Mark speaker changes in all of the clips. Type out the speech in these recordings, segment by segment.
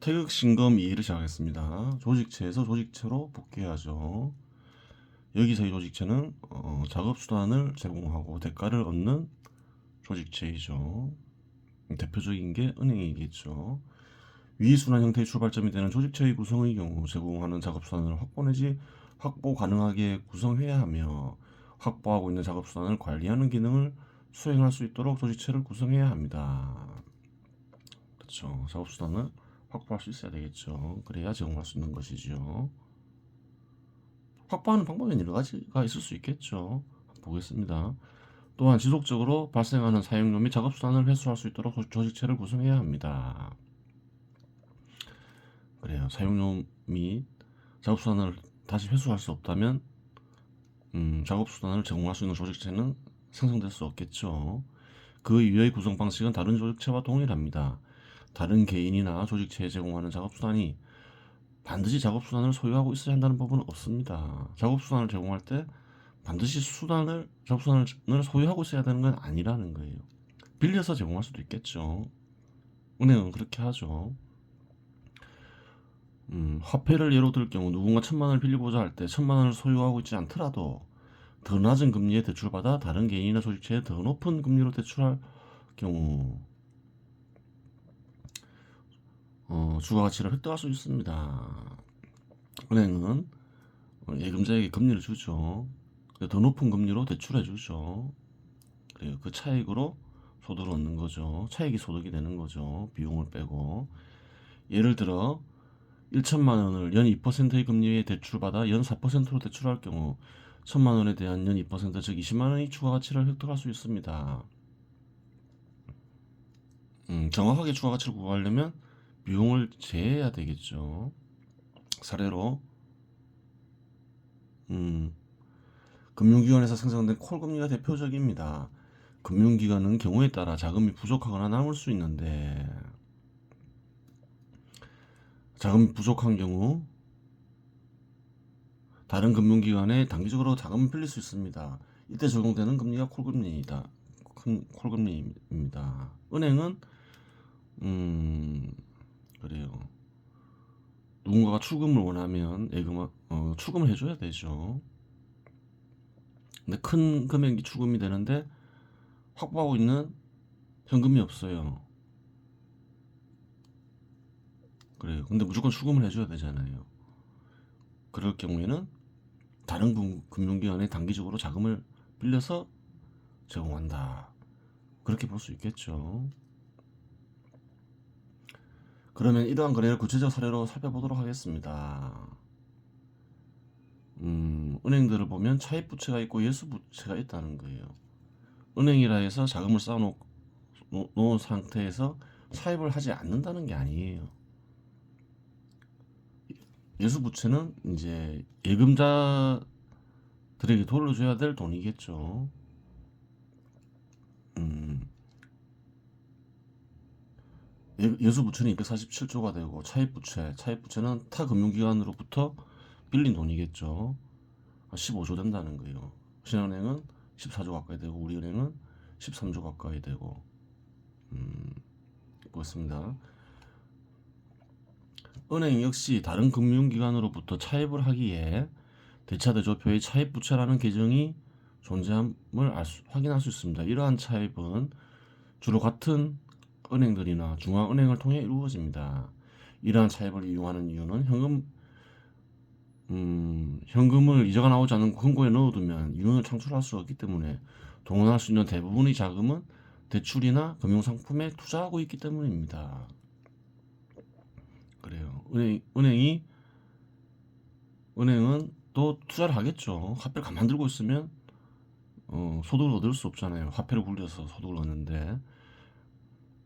Speaker 1: 태극신검 이해를 시작하겠습니다. 조직체에서 조직체로 복귀하죠. 여기서의 조직체는 작업수단을 제공하고 대가를 얻는 조직체이죠. 대표적인 게 은행이겠죠. 위순환 형태의 출발점이 되는 조직체의 구성의 경우 제공하는 작업수단을 확보 내지 확보 가능하게 구성해야 하며 확보하고 있는 작업수단을 관리하는 기능을 수행할 수 있도록 조직체를 구성해야 합니다. 그렇죠. 작업수단을 확보할 수 있어야 되겠죠. 그래야 제공할 수 있는 것이죠. 확보하는 방법에는 여러 가지가 있을 수 있겠죠. 보겠습니다. 또한 지속적으로 발생하는 사용료 및 작업수단을 회수할 수 있도록 조직체를 구성해야 합니다. 그래요. 사용료 및 작업수단을 다시 회수할 수 없다면 작업수단을 제공할 수 있는 조직체는 생성될 수 없겠죠. 그 이외의 구성 방식은 다른 조직체와 동일합니다. 다른 개인이나 조직체에 제공하는 작업수단이 반드시 작업수단을 소유하고 있어야 한다는 법은 없습니다. 작업수단을 제공할 때 반드시 작업수단을 소유하고 있어야 되는 건 아니라는 거예요. 빌려서 제공할 수도 있겠죠. 은행은 그렇게 하죠. 화폐를 예로 들 경우 누군가 1,000만 원을 빌리고자 할 때 1,000만 원을 소유하고 있지 않더라도 더 낮은 금리에 대출받아 다른 개인이나 조직체에 더 높은 금리로 대출할 경우 주가 가치를 획득할 수 있습니다. 은행은 예금자에게 금리를 주죠. 더 높은 금리로 대출해 주죠. 그래요. 그 차익으로 소득을 얻는 거죠. 차익이 소득이 되는 거죠. 비용을 빼고. 예를 들어 1,000만 원을 연 2%의 금리에 대출받아 연 4%로 대출할 경우 1,000만 원에 대한 연 2%, 즉 20만 원의 추가 가치를 획득할 수 있습니다. 정확하게 추가 가치를 구하려면 비용을 제해야 되겠죠. 사례로 금융기관에서 생성된 콜금리가 대표적입니다. 금융기관은 경우에 따라 자금이 부족하거나 남을 수 있는데 자금이 부족한 경우 다른 금융기관에 단기적으로 자금을 빌릴 수 있습니다. 이때 적용되는 금리가 콜금리입니다. 은행은 그래요. 누군가가 출금을 원하면 출금을 해줘야 되죠. 근데 큰 금액이 출금이 되는데 확보하고 있는 현금이 없어요. 그래요. 근데 무조건 출금을 해줘야 되잖아요. 그럴 경우에는 다른 금융기관에 단기적으로 자금을 빌려서 제공한다. 그렇게 볼 수 있겠죠. 그러면 이러한 거래를 구체적 사례로 살펴보도록 하겠습니다. 은행들을 보면 차입부채가 있고 예수부채가 있다는 거예요. 은행이라 해서 자금을 쌓아놓은 상태에서 차입을 하지 않는다는 게 아니에요. 예수부채는 이제 예금자들에게 돌려줘야 될 돈이겠죠. 예수부채는 247조가 되고 차입부채는 타 금융기관으로부터 빌린 돈이겠죠. 15조 된다는 거예요. 신한은행은 14조 가까이 되고 우리은행은 13조 가까이 되고 그렇습니다. 은행 역시 다른 금융기관으로부터 차입을 하기에 대차대조표의 차입부채라는 계정이 존재함을 확인할 수 있습니다. 이러한 차입은 주로 같은 은행들이나 중앙은행을 통해 이루어집니다. 이러한 차입을 이용하는 이유는 현금을 이자가 나오지 않는 금고에 넣어두면 이윤을 창출할 수 없기 때문에 동원할 수 있는 대부분의 자금은 대출이나 금융상품에 투자하고 있기 때문입니다. 그래요. 은행은 또 투자를 하겠죠. 화폐를 가만 들고 있으면 소득을 얻을 수 없잖아요. 화폐를 굴려서 소득을 얻는데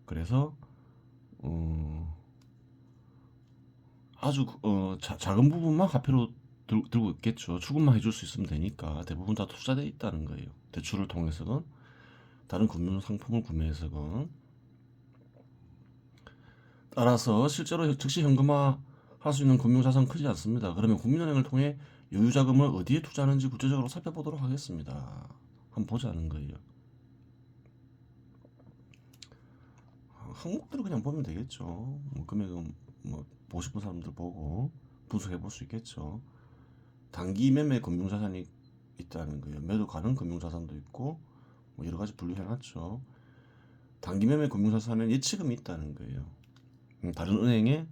Speaker 1: 그래서 아주 작은 부분만 화폐로 들고 있겠죠. 출금만 해줄 수 있으면 되니까 대부분 다 투자되어 있다는 거예요. 대출을 통해서건 다른 금융상품을 구매해서건. 따라서 실제로 즉시 현금화 할 수 있는 금융자산은 크지 않습니다. 그러면 국민은행을 통해 여유자금을 어디에 투자하는지 구체적으로 살펴보도록 하겠습니다. 한번 보자는 거예요. 항목들을 그냥 보면 되겠죠. 뭐 금액은 뭐 보고 싶은 사람들 보고 분석해 볼 수 있겠죠. 단기 매매 금융자산이 있다는 거예요. 매도 가능 금융자산도 있고 뭐 여러 가지 분류해놨죠. 단기 매매 금융자산은 예치금이 있다는 거예요. 다른 은행에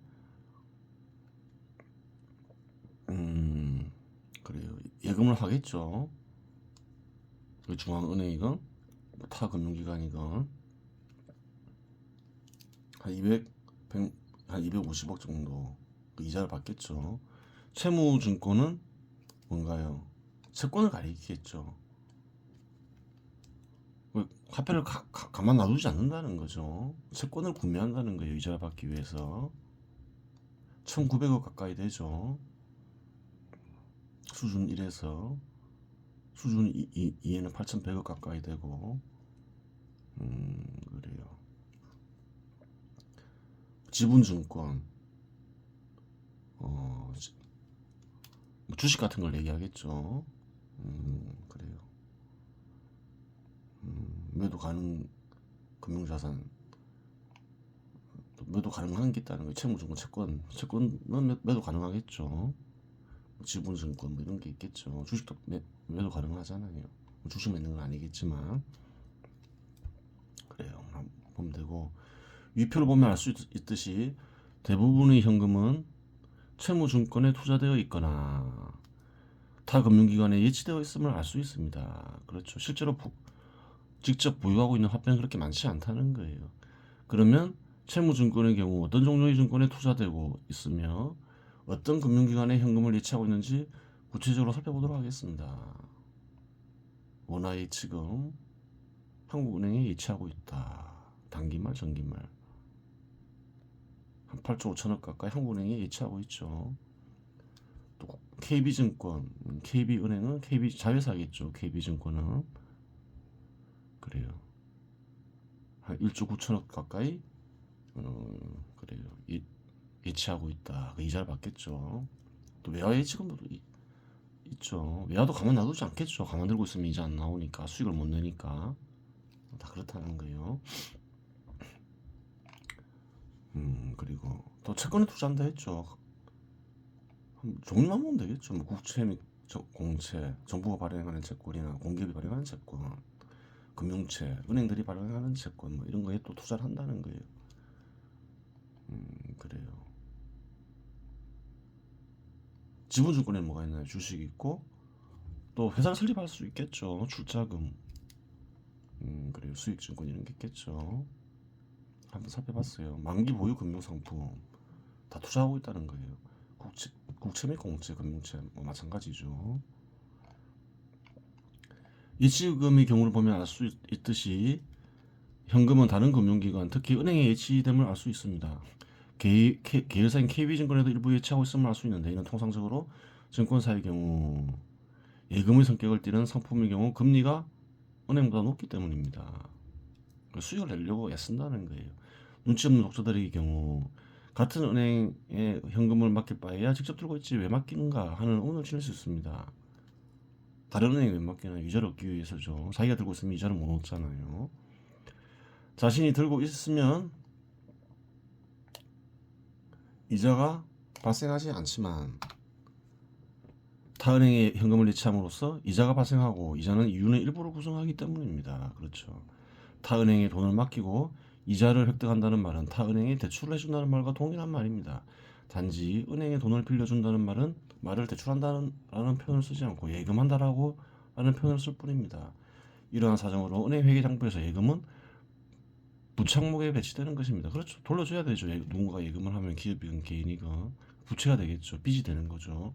Speaker 1: 그래요. 예금을 하겠죠. 그 중앙은행이건 타 금융기관이건 한 200, 100, 한 250억 정도 그 이자를 받겠죠. 채무증권은 뭔가요? 채권을 가리키겠죠. 화폐를 가만 놔두지 않는다는 거죠. 채권을 구매한다는 거예요. 이자를 받기 위해서. 1900억 가까이 되죠. 수준 1에서 수준 2에는 8100억 가까이 되고 그래요. 지분증권 주식 같은 걸 얘기하겠죠. 그래요. 매도 가능 금융자산 매도 가능한 게 있다는 거예요. 채무증권 채권은 매도 가능하겠죠. 지분증권 뭐 이런 게 있겠죠. 주식도 매도 가능하잖아요. 주식 맺는 건 아니겠지만 그래요. 보면 되고 위표를 보면 알 수 있듯이 대부분의 현금은 채무증권에 투자되어 있거나 타 금융기관에 예치되어 있음을 알 수 있습니다. 그렇죠. 실제로 직접 보유하고 있는 화폐는 그렇게 많지 않다는 거예요. 그러면 채무증권의 경우 어떤 종류의 증권에 투자되고 있으며 어떤 금융기관에 현금을 예치하고 있는지 구체적으로 살펴보도록 하겠습니다. 원화 예치금 한국은행에 예치하고 있다. 단기말 정기말 한 8조 5천억 가까이 한국은행에 예치하고 있죠. 또 KB증권, KB은행은 KB 자회사겠죠. KB증권은 그래요. 한 1조 9천억 가까이 그래요. 예치하고 있다. 그 이자를 받겠죠. 또 외화 예치금도 있죠. 외화도 가만 놔두지 않겠죠. 가만 들고 있으면 이자 안 나오니까 수익을 못 내니까 다 그렇다는 거예요. 그리고 또 채권에 투자한다 했죠. 종류만 보면 되겠죠. 뭐 국채 및 공채, 정부가 발행하는 채권이나 공기업이 발행하는 채권, 금융채, 은행들이 발행하는 채권 뭐 이런 거에 또 투자를 한다는 거예요. 그래요. 지분증권에 뭐가 있나요? 주식 있고 또 회사를 설립할 수 있겠죠. 출자금, 그래요. 수익증권 이런 게 있겠죠. 한번 살펴봤어요. 만기 보유 금융상품 다 투자하고 있다는 거예요. 국채 및 공채, 금융채 뭐 마찬가지죠. 예치금의 경우를 보면 알 수 있듯이 현금은 다른 금융기관, 특히 은행에 예치됨을 알 수 있습니다. 계열사인 KB증권에도 일부 예치하고 있음을 알 수 있는데 이는 통상적으로 증권사의 경우 예금의 성격을 띠는 상품의 경우 금리가 은행보다 높기 때문입니다. 수익을 내려고 애쓴다는 거예요. 눈치 없는 독자들의 경우 같은 은행에 현금을 맡길 바에야 직접 들고 있지 왜 맡기는가 하는 의문을 지닐 수 있습니다. 다른 은행에 왜 맡기나? 이자를 얻기 위해서죠. 자기가 들고 있으면 이자를 못 얻잖아요. 자신이 들고 있으면 이자가 발생하지 않지만 타은행에 현금을 예치함으로써 이자가 발생하고 이자는 이윤의 일부를 구성하기 때문입니다. 그렇죠. 타은행에 돈을 맡기고 이자를 획득한다는 말은 타은행에 대출을 해준다는 말과 동일한 말입니다. 단지 은행에 돈을 빌려준다는 말을 대출한다는 표현을 쓰지 않고 예금한다라고 라는 표현을 쓸 뿐입니다. 이러한 사정으로 은행 회계장부에서 예금은 부착목에 배치되는 것입니다. 그렇죠. 돌려줘야 되죠. 누군가가 예금을 하면 기업이건 개인이건 부채가 되겠죠. 빚이 되는 거죠.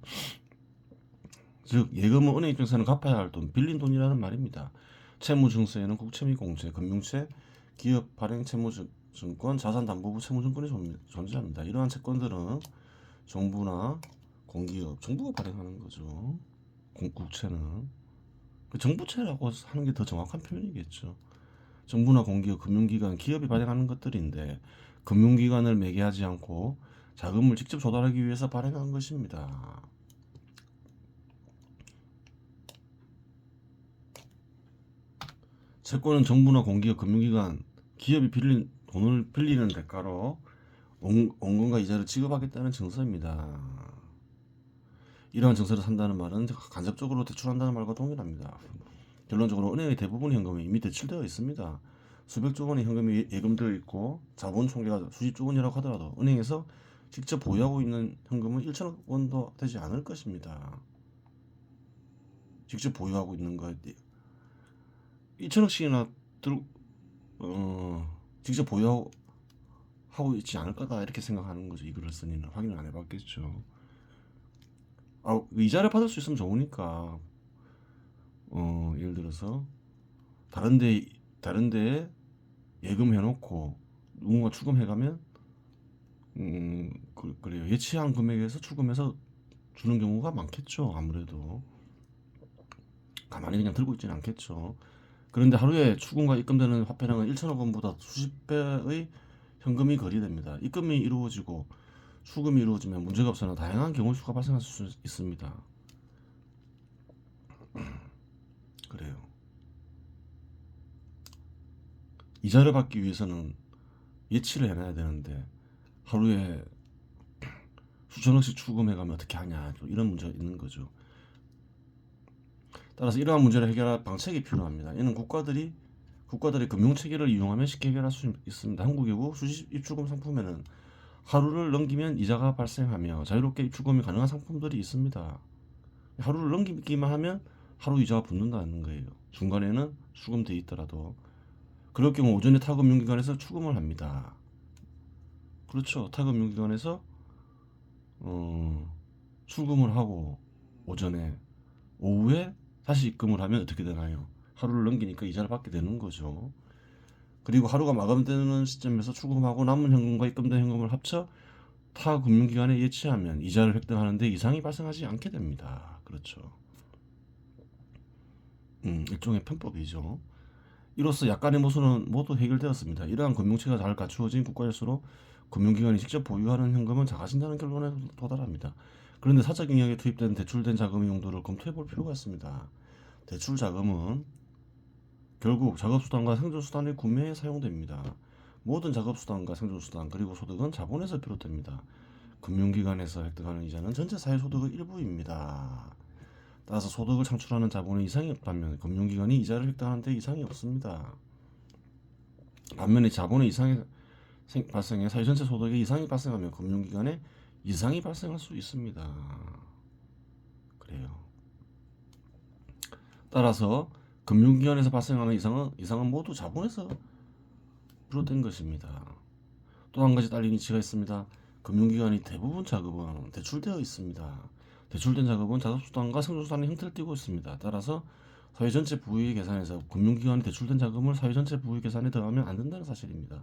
Speaker 1: 즉 예금은 은행 입장에서는 갚아야 할 돈, 빌린 돈이라는 말입니다. 채무증서에는 국채 및 공채, 금융채, 기업 발행 채무증권, 자산담보부 채무증권이 존재합니다. 이러한 채권들은 정부나 공기업, 정부가 발행하는 거죠. 국채는 정부채라고 하는 게 더 정확한 표현이겠죠. 정부나 공기업, 금융기관, 기업이 발행하는 것들인데 금융기관을 매개하지 않고 자금을 직접 조달하기 위해서 발행한 것입니다. 채권은 정부나 공기업, 금융기관, 기업이 빌린 돈을 빌리는 대가로 원금과 이자를 지급하겠다는 증서입니다. 이러한 증서를 산다는 말은 간접적으로 대출한다는 말과 동일합니다. 결론적으로 은행의 대부분 현금이 이미 대출되어 있습니다. 수백조 원의 현금이 예금되어 있고 자본 총계가 수십조 원이라고 하더라도 은행에서 직접 보유하고 있는 현금은 1천억 원도 되지 않을 것입니다. 직접 보유하고 있는 거 2천억씩이나 직접 보유하고 있지 않을 거다 이렇게 생각하는 거죠. 이 글을 쓰니는 확인을 안 해봤겠죠. 이자를 받을 수 있으면 좋으니까 예를 들어서 다른데 예금해놓고 누군가 추금해가면 그래요. 예치한 금액에서 추금해서 주는 경우가 많겠죠. 아무래도 가만히 그냥 들고 있지는 않겠죠. 그런데 하루에 추금과 입금되는 화폐량은 1천억 원보다 수십 배의 현금이 거래됩니다. 입금이 이루어지고 추금이 이루어지면 문제가 없으나 다양한 경우 수가 발생할 수 있습니다. 그래요. 이자를 받기 위해서는 예치를 해놔야 되는데 하루에 수천억씩 추금해가면 어떻게 하냐, 이런 문제가 있는 거죠. 따라서 이러한 문제를 해결할 방책이 필요합니다. 이는 국가들이 금융체계를 이용하면 쉽게 해결할 수 있습니다. 한국의 경우 수십 입출금 상품에는 하루를 넘기면 이자가 발생하며 자유롭게 입출금이 가능한 상품들이 있습니다. 하루를 넘기기만 하면 하루 이자가 붙는다는 거예요. 중간에는 수금돼 있더라도. 그럴 경우 오전에 타금융기관에서 추금을 합니다. 그렇죠. 타금융기관에서 출금을 하고 오후에 다시 입금을 하면 어떻게 되나요? 하루를 넘기니까 이자를 받게 되는 거죠. 그리고 하루가 마감되는 시점에서 출금하고 남은 현금과 입금된 현금을 합쳐 타 금융기관에 예치하면 이자를 획득하는데 이상이 발생하지 않게 됩니다. 그렇죠. 일종의 편법이죠. 이로써 약간의 모순은 모두 해결되었습니다. 이러한 금융체가 잘 갖추어진 국가일수록 금융기관이 직접 보유하는 현금은 작아진다는 결론에 도달합니다. 그런데 사적 영역에 투입된 대출된 자금의 용도를 검토해 볼 필요가 있습니다. 대출 자금은 결국 작업수단과 생존수단의 구매에 사용됩니다. 모든 작업수단과 생존수단 그리고 소득은 자본에서 비롯됩니다. 금융기관에서 획득하는 이자는 전체 사회소득의 일부입니다. 따라서 소득을 창출하는 자본의 이상이 없다면 금융기관이 이자를 획득하는 데 이상이 없습니다. 반면에 자본의 이상이 발생해 사회 전체 소득에 이상이 발생하면 금융기관에 이상이 발생할 수 있습니다. 그래요. 따라서 금융기관에서 발생하는 이상은 모두 자본에서 비롯된 것입니다. 또 한 가지 딸린 이치가 있습니다. 금융기관이 대부분 자금은 대출되어 있습니다. 대출된 자금은 자산수단과 생존수단의 형태를 띠고 있습니다. 따라서 사회 전체 부의 계산에서 금융기관이 대출된 자금을 사회 전체 부의 계산에 더하면 안 된다는 사실입니다.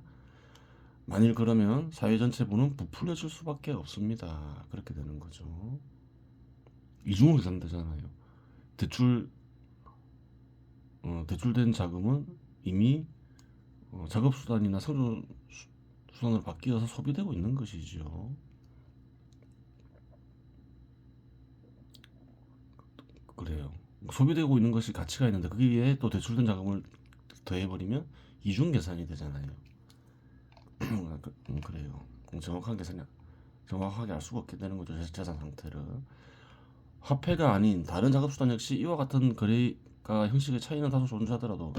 Speaker 1: 만일 그러면 사회 전체 부는 부풀려질 수밖에 없습니다. 그렇게 되는 거죠. 이중으로 계산되잖아요. 대출된 자금은 이미 작업수단이나 생존수단으로 바뀌어서 소비되고 있는 것이죠. 그래요. 소비되고 있는 것이 가치가 있는데 거기에 또 대출된 자금을 더해버리면 이중 계산이 되잖아요. 그래요. 정확하게 알 수가 없게 되는 거죠. 자산 상태를. 화폐가 아닌 다른 작업수단 역시 이와 같은 거래가 형식의 차이는 다소 존재하더라도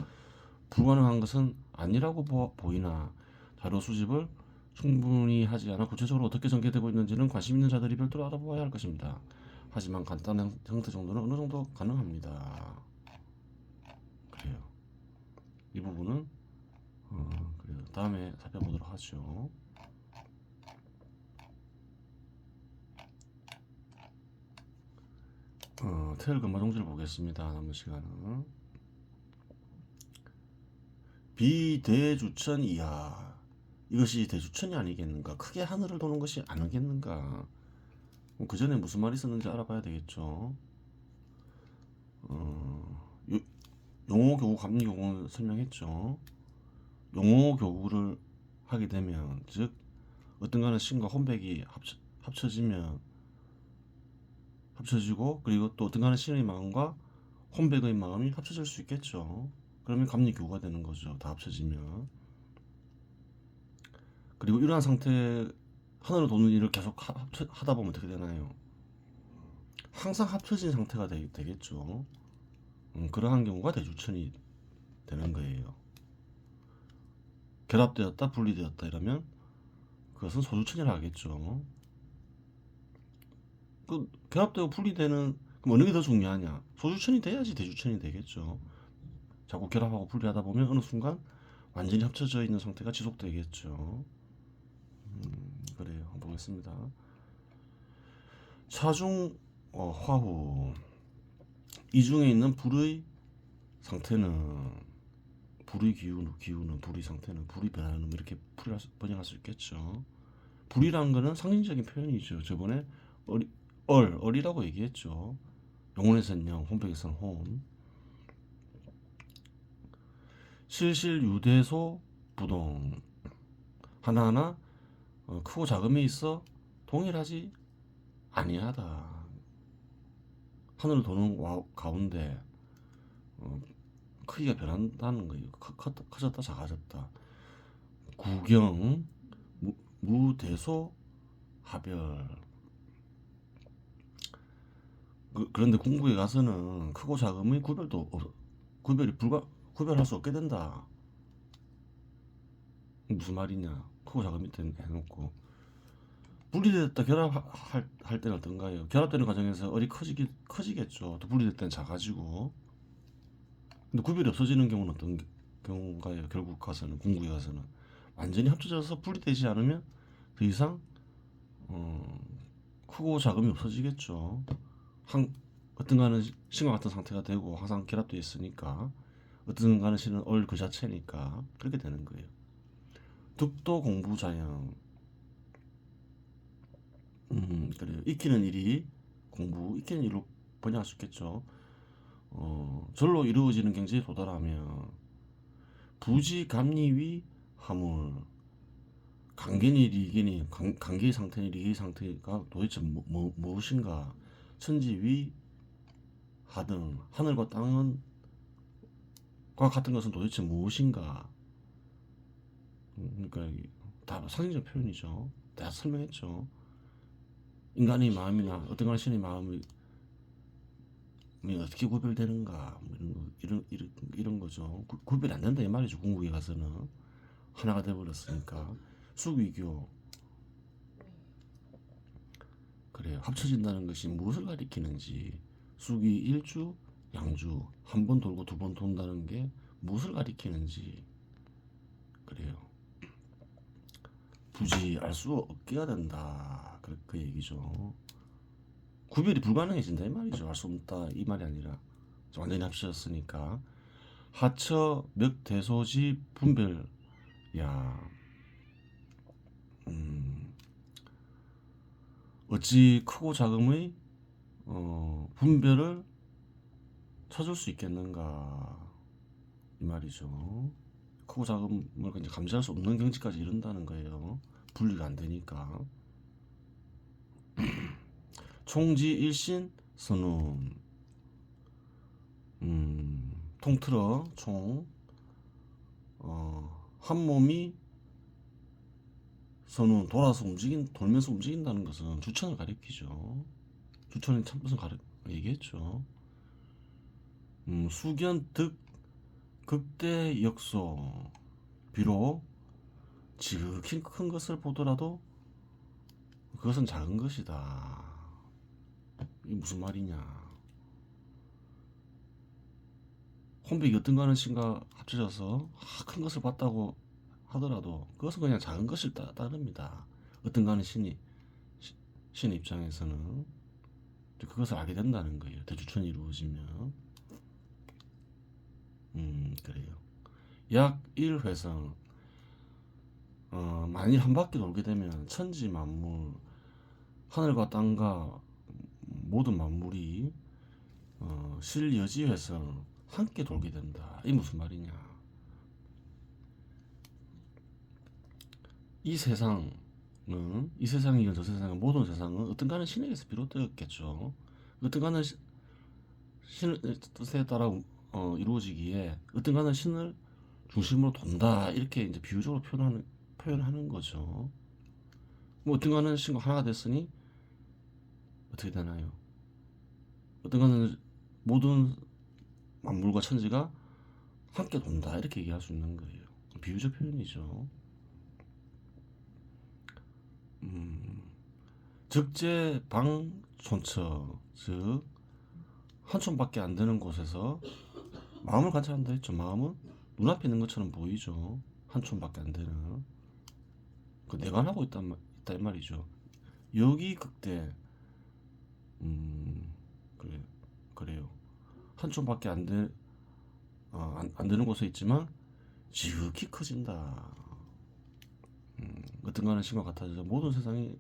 Speaker 1: 불가능한 것은 아니라고 보이나 자료 수집을 충분히 하지 않아 구체적으로 어떻게 전개되고 있는지는 관심 있는 자들이 별도로 알아보아야 할 것입니다. 하지만 간단한 형태 정도는 어느 정도 가능합니다. 그래요. 이 부분은 그래요. 다음에 살펴보도록 하죠. 태열 근무 종지를 보겠습니다. 남은 시간은 비대주천 이하, 이것이 대주천이 아니겠는가? 크게 하늘을 도는 것이 아니겠는가? 그 전에 무슨 말이 있었는지 알아봐야 되겠죠. 용어교구, 감리교구는 설명했죠. 용어교구를 하게 되면, 즉 어떤가는 신과 혼백이 합쳐지고, 그리고 또 어떤가는 신의 마음과 혼백의 마음이 합쳐질 수 있겠죠. 그러면 감리교구가 되는 거죠. 다 합쳐지면. 그리고 이러한 상태 하늘을 도는 일을 계속 하다 보면 어떻게 되나요? 항상 합쳐진 상태가 되겠죠. 그러한 경우가 대주천이 되는 거예요. 결합되었다, 분리되었다 이러면 그것은 소주천이라 하겠죠. 그 결합되고 분리되는 그럼 어느 게 더 중요하냐? 소주천이 돼야지 대주천이 되겠죠. 자꾸 결합하고 분리하다 보면 어느 순간 완전히 합쳐져 있는 상태가 지속되겠죠. 그래요. 한번 보겠습니다. 차중 화후 이 중에 있는 불의 상태는 불의 기운은 불의 상태는 불이 변하는 이렇게 번역할 수 있겠죠. 불이라는 거는 상징적인 표현이죠. 저번에 얼이라고 얘기했죠. 영혼에서는 영, 혼백에서는 혼. 실실유대소 부동 하나하나 크고 작음에 있어 동일하지 아니하다. 하늘을 도는 가운데 크기가 변한다는 거예요. 커졌다 작아졌다. 구경 무대소 하별. 그런데 궁극에 가서는 크고 작음의 구별할 수 없게 된다. 무슨 말이냐? 크고 작은 밑에 해놓고 분리됐다 결합할 때는 어떤가요? 결합되는 과정에서 얼이 커지겠죠. 또 분리될 때는 작아지고. 근데 구별이 없어지는 경우는 어떤 경우인가요? 결국 가서는 궁극에 가서는 완전히 합쳐져서 분리되지 않으면 더 이상 크고 작음이 없어지겠죠. 어떤 가는 신과 같은 상태가 되고 항상 결합되어 있으니까 어떤 가는 신은 얼 그 자체니까 그렇게 되는 거예요. 득도 공부자양. 그래요. 익히는 일이 익히는 일로 번역할 수 있겠죠. 절로 이루어지는 경지에 도달하면 부지감리위 하물 강견이 리견이 관계의 상태니 리의 상태가 도대체 무엇인가? 천지위 하등 하늘과 땅은 과 같은 것은 도대체 무엇인가? 그러니까 다 상징적 표현이죠. 다 설명했죠. 인간의 마음이나 어떤 간 신의 마음이 어떻게 구별되는가? 이런 거죠. 구별이 안 된다 이 말이죠. 궁극에 가서는 하나가 돼버렸으니까. 수위교 그래요. 합쳐진다는 것이 무엇을 가리키는지 수기 일주 양주 한 번 돌고 두 번 돈다는 게 무엇을 가리키는지 그래요. 굳이 알 수 없게가 된다. 그 얘기죠. 구별이 불가능해진다 이 말이죠. 알 수 없다 이 말이 아니라 완전히 합쳐졌으니까. 하처 멱대소지 분별야. 어찌 크고 작음의 분별을 찾을 수 있겠는가 이 말이죠. 크고 작음을 이제 감지할 수 없는 경지까지 이른다는 거예요. 분리가 안 되니까. 총지 일신 선움. 통틀어 총 한 몸이 선운 돌면서 움직인다는 것은 주천을 가리키죠. 주천은 참 무슨 얘기했죠. 수견 득 극대 역소. 비록 지극히 큰 것을 보더라도 그것은 작은 것이다. 이게 무슨 말이냐? 혼백이 어떤가는 신과 합쳐져서 큰 것을 봤다고 하더라도 그것은 그냥 작은 것을 따릅니다. 어떤가는 신의 입장에서는 그것을 알게 된다는 거예요. 대주천이 이루어지면. 그래요. 약 1회성. 만일 한 바퀴 돌게 되면 천지 만물, 하늘과 땅과 모든 만물이 실여지회성 함께 돌게 된다. 이게 무슨 말이냐? 이 세상이건 저 세상은 모든 세상은 어떤가는 신에게서 비롯되었겠죠. 어떤가는 신의 뜻에 따라 이루어지기에 어떤가는 신을 중심으로 돈다 이렇게 이제 비유적으로 표현하는 표현하는 거죠. 뭐 어떤가는 신과 하나가 됐으니 어떻게 되나요? 어떤가는 모든 만물과 천지가 함께 돈다 이렇게 얘기할 수 있는 거예요. 비유적 표현이죠. 즉제방촌처, 즉 한 촌밖에 안 되는 곳에서 마음을 관찰한다 했죠. 마음은 눈앞에 있는 것처럼 보이죠. 한 촌밖에 안 되는 그 내관하고 있다 이 말이죠. 여기 극대 그래 그래요. 한 촌밖에 안 되는 곳에 있지만 지극히 커진다. 어떤가는 신과 같아져 모든 세상이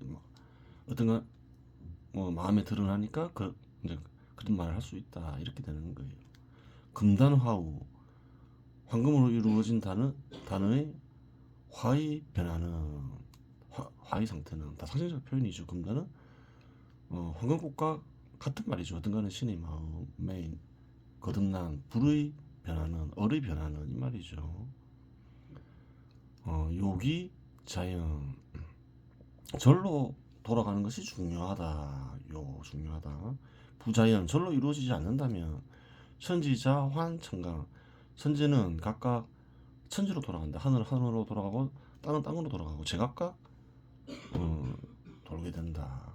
Speaker 1: 어떤가 뭐 마음에 드러나니까 이제 그런 말을 할 수 있다 이렇게 되는 거예요. 금단화우 황금으로 이루어진 단어의 화의 변화는 화의 상태는 다 상징적 표현이죠. 금단은 황금꽃과 같은 말이죠. 어떤가는 신의 마음에 거듭난 불의 변화는 얼의 변화는 이 말이죠. 요기 자연 절로 돌아가는 것이 중요하다. 중요하다. 부자연 절로 이루어지지 않는다면 천지자 환천강 천지는 각각 천지로 돌아간다. 하늘은 하늘로 돌아가고 땅은 땅으로 돌아가고 제각각 돌게 된다.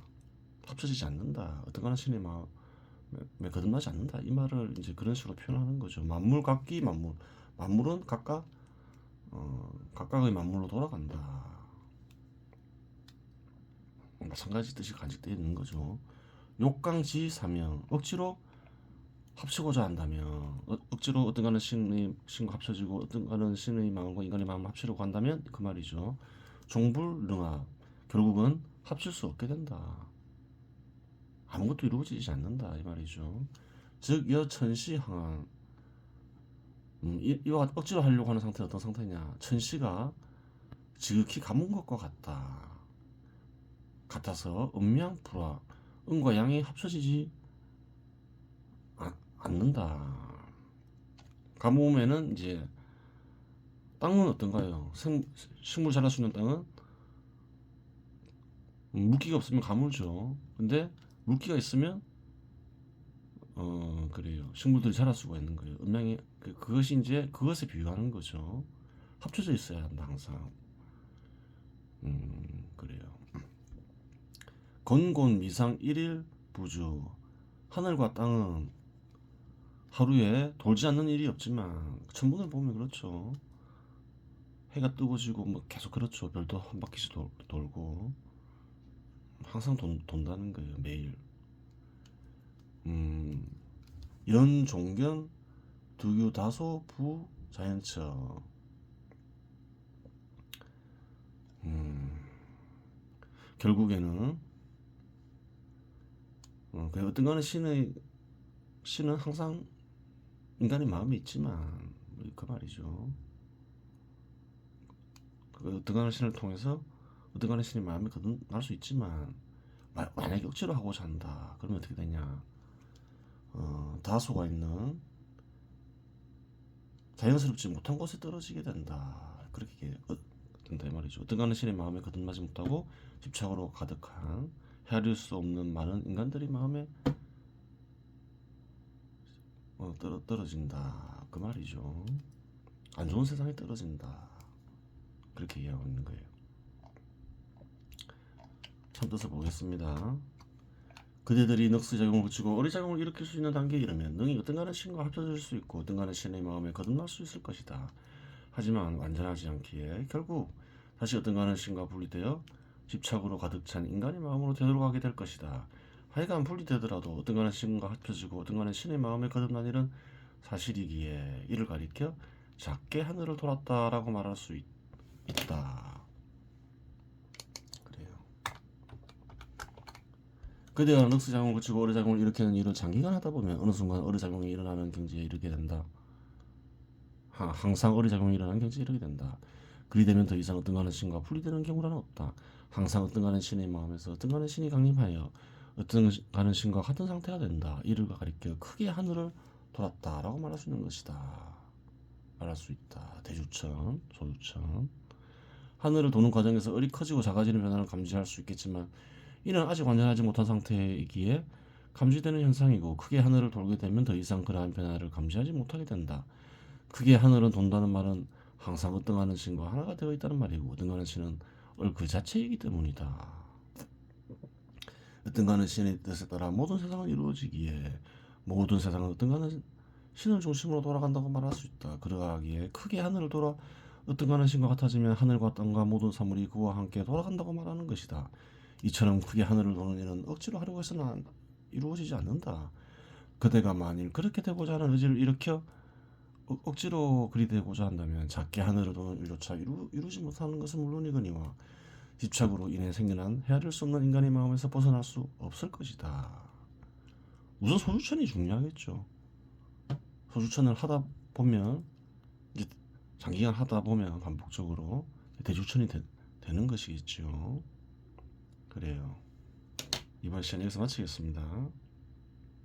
Speaker 1: 합쳐지지 않는다. 어떤가는 신의 마음에 거듭나지 않는다. 이 말을 이제 그런 식으로 표현하는 거죠. 만물각기 만물은 각각의 만물로 돌아간다. 마찬가지 뜻이 간직되어 있는 거죠. 욕강지사명 억지로 합치고자 한다면 억지로 어떤가는 신과 합쳐지고 어떤가는 신의 마음과 인간의 마음을 합치려고 한다면 그 말이죠. 종불능합 결국은 합칠 수 없게 된다. 아무것도 이루어지지 않는다 이 말이죠. 즉 여천시항한 이와 억지로 하려고 하는 상태는 어떤 상태냐. 천시가 지극히 가문 것과 같아서 음양불화 음과 양이 합쳐지지 않는다. 가뭄에는 이제 땅은 어떤가요? 식물 자랄 수 있는 땅은 물기가 없으면 가물죠. 근데 물기가 있으면 그래요. 식물들이 자랄 수가 있는 거예요. 음양이 그것이 이제 그것에 비유하는 거죠. 합쳐져 있어야 한다 항상. 그래요. 건곤 미상 일일 부주 하늘과 땅은 하루에 돌지 않는 일이 없지만 천문을 보면 그렇죠. 해가 뜨고 지고 뭐 계속 그렇죠. 별도 한 바퀴씩 돌고 항상 돈다는 거예요. 매일. 연종견 두유다소 부자연처 결국에는 어떤 거는 신은 항상 인간의 마음이 있지만 그 말이죠. 어떤 거는 신을 통해서 어떤 거는 신의 마음이 거듭날 수 있지만 만약에 억지로 하고자 한다. 그러면 어떻게 되냐. 다소가 있는 자연스럽지 못한 곳에 떨어지게 된다. 그렇게 된다 이 말이죠. 어떤 거는 신의 마음에 거듭나지 못하고 집착으로 가득한 헤아릴 수 없는 많은 인간들이 마음에 떨어진다 그 말이죠. 안 좋은 세상에 떨어진다 그렇게 이해하고 있는 거예요. 참 뜻을 보겠습니다. 그대들이 넉스작용을 거치고 어리작용을 일으킬 수 있는 단계에 이르면 능히 어떤가는 신과 합쳐질 수 있고 어떤가는 신의 마음에 거듭날 수 있을 것이다. 하지만 완전하지 않기에 결국 다시 어떤가는 신과 분리되어 집착으로 가득 찬 인간의 마음으로 되돌아가게 될 것이다. 하여간 분리되더라도 어떤가는 신과 합쳐지고 어떤가는 신의 마음에 거듭난 일은 사실이기에 이를 가리켜 작게 하늘을 돌았다라고 말할 수 있다. 그래요. 그대가 넉스작용을 거치고 어리작용을 일으키는 일을 장기간 하다 보면 어느 순간 어리작용이 일어나는 경지에 이르게 된다. 항상 어리작용이 일어나는 경지에 이르게 된다. 그리 되면 더 이상 어떤가는 신과 분리되는 경우라는 없다. 항상 어떤가는 신의 마음에서 어떤가는 신이 강림하여 어떤가는 신과 같은 상태가 된다. 이를 가리켜 크게 하늘을 돌았다라고 말할 수 있는 것이다. 말할 수 있다. 대주천, 소주천. 하늘을 도는 과정에서 을이 커지고 작아지는 변화를 감지할 수 있겠지만 이는 아직 완전하지 못한 상태이기에 감지되는 현상이고 크게 하늘을 돌게 되면 더 이상 그러한 변화를 감지하지 못하게 된다. 크게 하늘은 돈다는 말은 항상 으뜸하는 신과 하나가 되어 있다는 말이고 으뜸하는 신은 을 그 자체이기 때문이다. 으뜸가는 신의 뜻에 따라 모든 세상은 이루어지기에 모든 세상은 으뜸가는 신을 중심으로 돌아간다고 말할 수 있다. 그러하기에 크게 하늘을 돌아 으뜸가는 신과 같아지면 하늘과 땅과 모든 사물이 그와 함께 돌아간다고 말하는 것이다. 이처럼 크게 하늘을 도는 일은 억지로 하려고 해서는 이루어지지 않는다. 그대가 만일 그렇게 되고자 하는 의지를 일으켜 억지로 그리 되고자 한다면 작게 하늘을 도는 일조차 이루지 못하는 것은 물론이거니와 집착으로 인해 생겨난 헤아릴 수 없는 인간의 마음에서 벗어날 수 없을 것이다. 우선 소주천이 중요하겠죠. 소주천을 하다 보면 이제 장기간 하다 보면 반복적으로 대주천이 되는 것이겠죠. 그래요. 이번 시간 여기서 마치겠습니다.